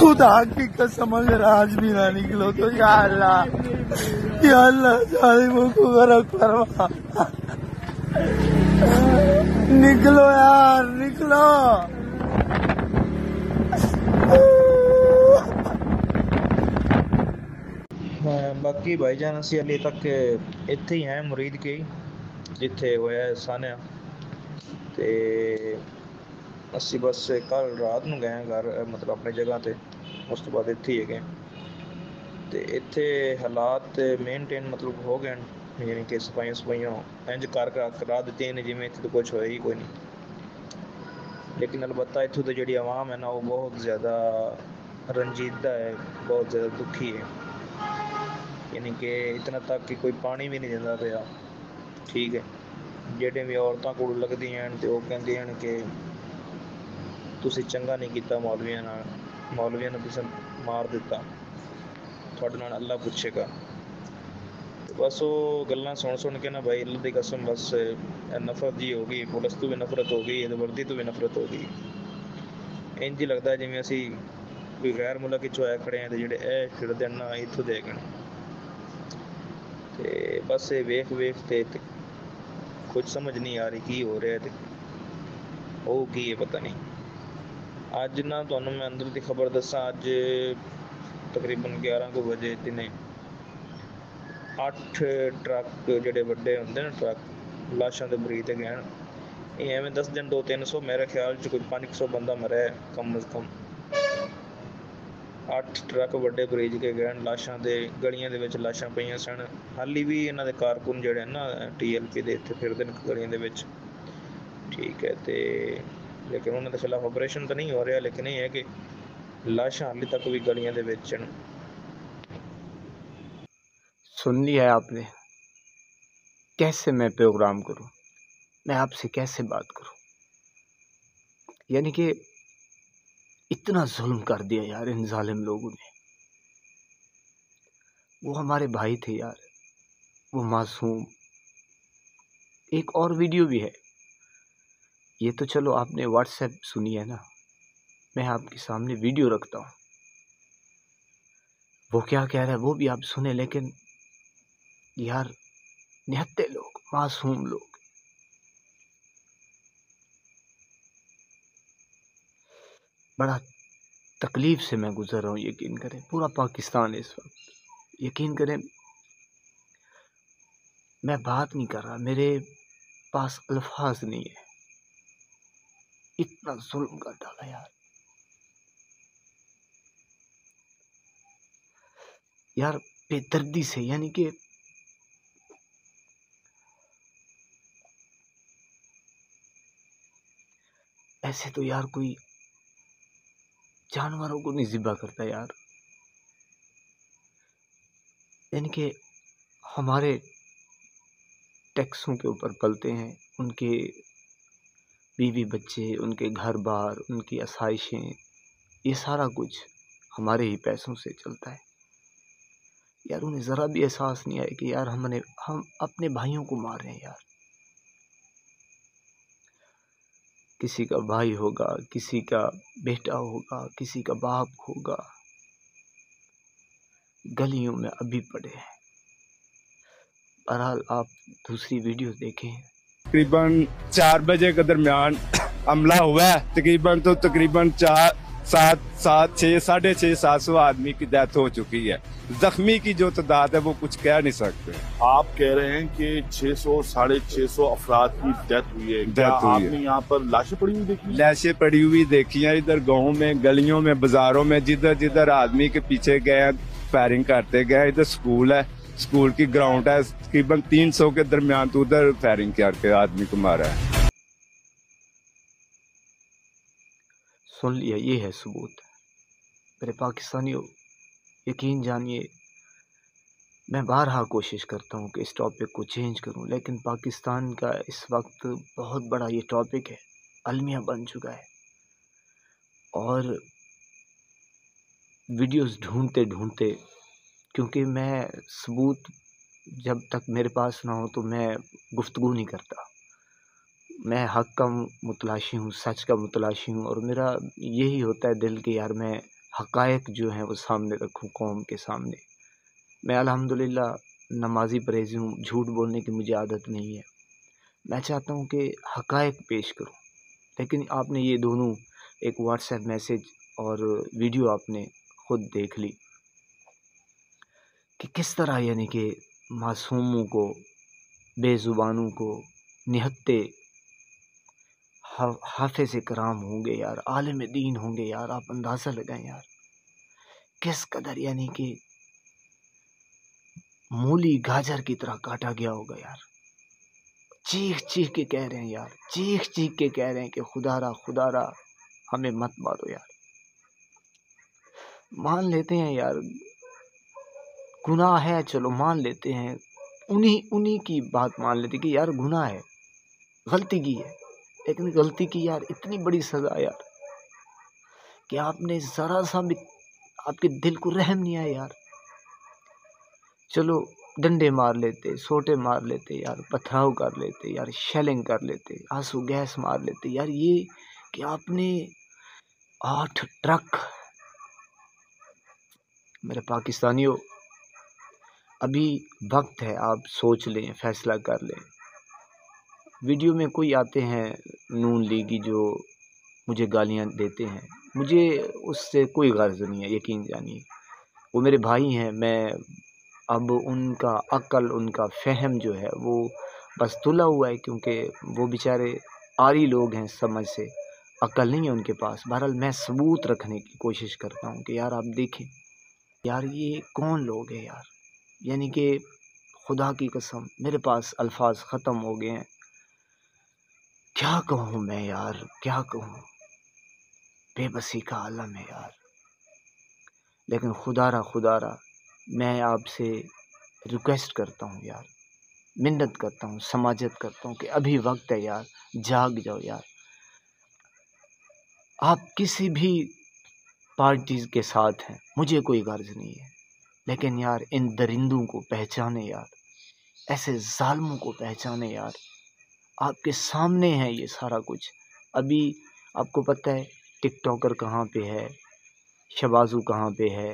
خدا کی قسم اگر آج بھی نہ نکلو تو یا اللہ ظالموں کو غرق فرما. نکلو یار نکلو. باقی بھائی جان اسی علی تک اتنے ہی ہیں مرید کے جتھے ہویا ہے سانیا تے اسی بس کل رات نو گئے گھر مطلب اپنی جگہ تے اس تو بعد اتنے ہی گئے تے اتنے حالات مینٹین مطلب ہو گئے یعنی کہ صفائیاں انج کرا دیتی ہیں جی میں اتنے تو کچھ ہویا ہی کوئی نہیں. لیکن البتہ اتوں تو جڑی عوام ہے نا وہ بہت زیادہ رنجیدہ ہے, بہت زیادہ دکھی ہے. یعنی کہ اتنا تک کہ کوئی پانی بھی نہیں دینا پیا. ٹھیک ہے, جہاں بھی عورتوں کو لگتی ہیں تو وہ کہتے ہیں کہ تسی چنگا نہیں کیتا مولویاں نے تسے مار دیتا, تھوڑے نال اللہ پوچھے گا. بس وہ گلاں سن کے نا بھائی اللہ دی قسم بس نفرت جی ہو گئی. پولیس تو بھی نفرت ہو گئی, وردی تو بھی نفرت ہو گئی. انج ہی لگتا ہے جی اسی کوئی غیر ملک آئے کھڑے ہیں جڑے اے پھرتے ہیں نا اتوں دے گئے. بس یہ ویخ تے کچھ سمجھ نہیں آ رہی کی ہو رہا ہے وہ کی ہے پتہ نہیں. اج نہ تمہیں میں اندر دی خبر دساں, اج تقریباً 11 بجے دنے 8 ٹرک جڑے وڈے ہوندے نا ٹرک لاشاں دے بری تے گئے. یہ ایویں 10 دن 200-300 میرے خیال چ کوئی 500 بندہ مرا ہے کم از کم. 8 ٹرک وڈے بریج کے گئے لاشاں دے, گلیاں دے وچ لاشاں پئیاں سن. حالی بھی انہاں دے کارکن جڑے نا TLP دے اتنے پھردے نے گلیاں دے وچ. ٹھیک ہے, تے لیکن انہاں دے خلاف آپریشن تو نہیں ہو رہا, لیکن یہ ہے کہ لاشاں حالی تک بھی گلیاں دے وچ. سن لیا ہے آپ نے کیسے میں پروگرام کروں, میں آپ سے کیسے بات کروں. یعنی کہ اتنا ظلم کر دیا یار ان ظالم لوگوں نے. وہ ہمارے بھائی تھے یار, وہ معصوم. ایک اور ویڈیو بھی ہے, یہ تو چلو آپ نے واٹس ایپ سنی ہے نا, میں آپ کے سامنے ویڈیو رکھتا ہوں. وہ کیا کہہ رہا ہے وہ بھی آپ سنیں. لیکن یار نہتے لوگ, معصوم لوگ. بڑا تکلیف سے میں گزر رہا ہوں, یقین کریں. پورا پاکستان اس وقت, یقین کریں میں بات نہیں کر رہا, میرے پاس الفاظ نہیں ہے. اتنا ظلم کر ڈالا یار. یار بے دردی سے, یعنی کہ ایسے تو یار کوئی جانوروں کو نہیں ذبح کرتا یار. یعنی کہ ہمارے ٹیکسوں کے اوپر پلتے ہیں, ان کے بیوی بچے, ان کے گھر بار, ان کی آسائشیں, یہ سارا کچھ ہمارے ہی پیسوں سے چلتا ہے. یار انہیں ذرا بھی احساس نہیں آئے کہ یار ہم اپنے بھائیوں کو مار رہے ہیں یار. کسی کا بھائی ہوگا, کسی کا بیٹا ہوگا, کسی کا باپ ہوگا, گلیوں میں ابھی پڑے ہیں. بہرحال آپ دوسری ویڈیو دیکھیں. تقریباً 4 بجے کے درمیان حملہ ہوا ہے. تقریباً 650-700 آدمی کی ڈیتھ ہو چکی ہے. زخمی کی جو تعداد ہے وہ کچھ کہہ نہیں سکتے. آپ کہہ رہے ہیں کہ 600-650 افراد کی ڈیتھ ہوئی ہے. کیا آپ نے یہاں پر لاشیں پڑی ہوئی دیکھی؟ لاشیں پڑی ہوئی دیکھی ہیں ادھر گاؤں میں, گلیوں میں, بازاروں میں, جدھر جدھر آدمی کے پیچھے گئے فائرنگ کرتے گئے. ادھر سکول ہے, سکول کی گراؤنڈ ہے, تقریباً 300 کے درمیان تو ادھر فائرنگ کر کے آدمی کو مارا ہے. سن لیا, یہ ہے ثبوت. میرے پاکستانیوں یقین جانیے, میں بارہا کوشش کرتا ہوں کہ اس ٹاپک کو چینج کروں, لیکن پاکستان کا اس وقت بہت بڑا یہ ٹاپک ہے, المیہ بن چکا ہے. اور ویڈیوز ڈھونڈتے کیونکہ میں ثبوت جب تک میرے پاس نہ ہو تو میں گفتگو نہیں کرتا. میں حق کا متلاشی ہوں, سچ کا متلاشی ہوں, اور میرا یہی ہوتا ہے دل کہ یار میں حقائق جو ہیں وہ سامنے رکھوں قوم کے سامنے۔ میں الحمدللہ نمازی پرہیزی ہوں، جھوٹ بولنے کی مجھے عادت نہیں ہے، میں چاہتا ہوں کہ حقائق پیش کروں۔ لیکن آپ نے یہ دونوں ایک واٹس ایپ میسیج اور ویڈیو آپ نے خود دیکھ لی کہ کس طرح یعنی کہ معصوموں کو، بے زبانوں کو، نہتے حافظ کرام ہوں گے یار، عالم دین ہوں گے یار، آپ اندازہ لگائیں یار کس قدر یعنی کہ مولی گاجر کی طرح کاٹا گیا ہوگا یار۔ چیخ چیخ کے کہہ رہے ہیں یار، چیخ چیخ کے کہہ رہے ہیں کہ خدا را ہمیں مت مارو یار۔ مان لیتے ہیں یار گناہ ہے، چلو مان لیتے ہیں، انہی کی بات مان لیتے کہ یار گناہ ہے، غلطی کی ہے، لیکن غلطی کی یار اتنی بڑی سزا یار کہ آپ نے ذرا سا بھی آپ کے دل کو رحم نہیں آیا یار۔ چلو ڈنڈے مار لیتے، سوٹے مار لیتے یار، پتھراؤ کر لیتے یار، شیلنگ کر لیتے، آنسو گیس مار لیتے یار، یہ کہ آپ نے 8 ٹرک، میرے پاکستانیوں ابھی وقت ہے، آپ سوچ لیں، فیصلہ کر لیں۔ ویڈیو میں کوئی آتے ہیں نون لیگی جو مجھے گالیاں دیتے ہیں، مجھے اس سے کوئی غرض نہیں ہے، یقین جانیے وہ میرے بھائی ہیں۔ میں اب ان کا عقل، ان کا فہم جو ہے وہ بس تلا ہوا ہے، کیونکہ وہ بیچارے آری لوگ ہیں، سمجھ سے عقل نہیں ہے ان کے پاس۔ بہرحال میں ثبوت رکھنے کی کوشش کرتا ہوں کہ یار آپ دیکھیں یار یہ کون لوگ ہیں یار، یعنی کہ خدا کی قسم میرے پاس الفاظ ختم ہو گئے ہیں، کیا کہوں میں یار، کیا کہوں، بے بسی کا عالم ہے یار۔ لیکن خدا را میں آپ سے ریکویسٹ کرتا ہوں یار، منت کرتا ہوں، سماجت کرتا ہوں کہ ابھی وقت ہے یار، جاگ جاؤ یار۔ آپ کسی بھی پارٹیز کے ساتھ ہیں، مجھے کوئی غرض نہیں ہے، لیکن یار ان درندوں کو پہچانے یار، ایسے ظالموں کو پہچانے یار۔ آپ کے سامنے ہے یہ سارا کچھ۔ ابھی آپ کو پتہ ہے ٹک ٹاکر کہاں پہ ہے، شبازو کہاں پہ ہے،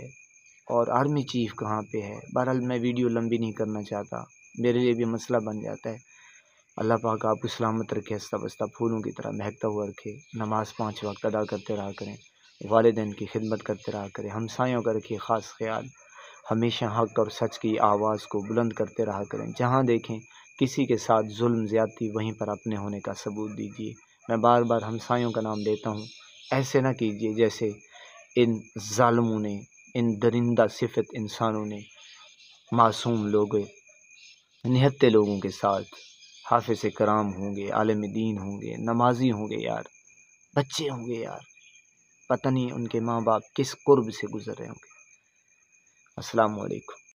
اور آرمی چیف کہاں پہ ہے۔ بہرحال میں ویڈیو لمبی نہیں کرنا چاہتا، میرے لیے بھی مسئلہ بن جاتا ہے۔ اللہ پاک آپ کو سلامت رکھے، ہنستا بستا پھولوں کی طرح مہکتا ہوا رکھے، نماز 5 وقت ادا کرتے رہا کریں، والدین کی خدمت کرتے رہا کریں، ہمسایوں کا رکھیے خاص خیال، ہمیشہ حق اور سچ کی آواز کو بلند کرتے رہا کریں۔ جہاں دیکھیں کسی کے ساتھ ظلم زیادتی، وہیں پر اپنے ہونے کا ثبوت دیجیے۔ میں بار بار ہمسایوں کا نام لیتا ہوں، ایسے نہ کیجیے جیسے ان ظالموں نے، ان درندہ صفت انسانوں نے معصوم لوگ، نہتے لوگوں کے ساتھ، حافظ کرام ہوں گے، عالم دین ہوں گے، نمازی ہوں گے یار، بچے ہوں گے یار، پتہ نہیں ان کے ماں باپ کس قرب سے گزر رہے ہوں گے۔ السلام علیکم۔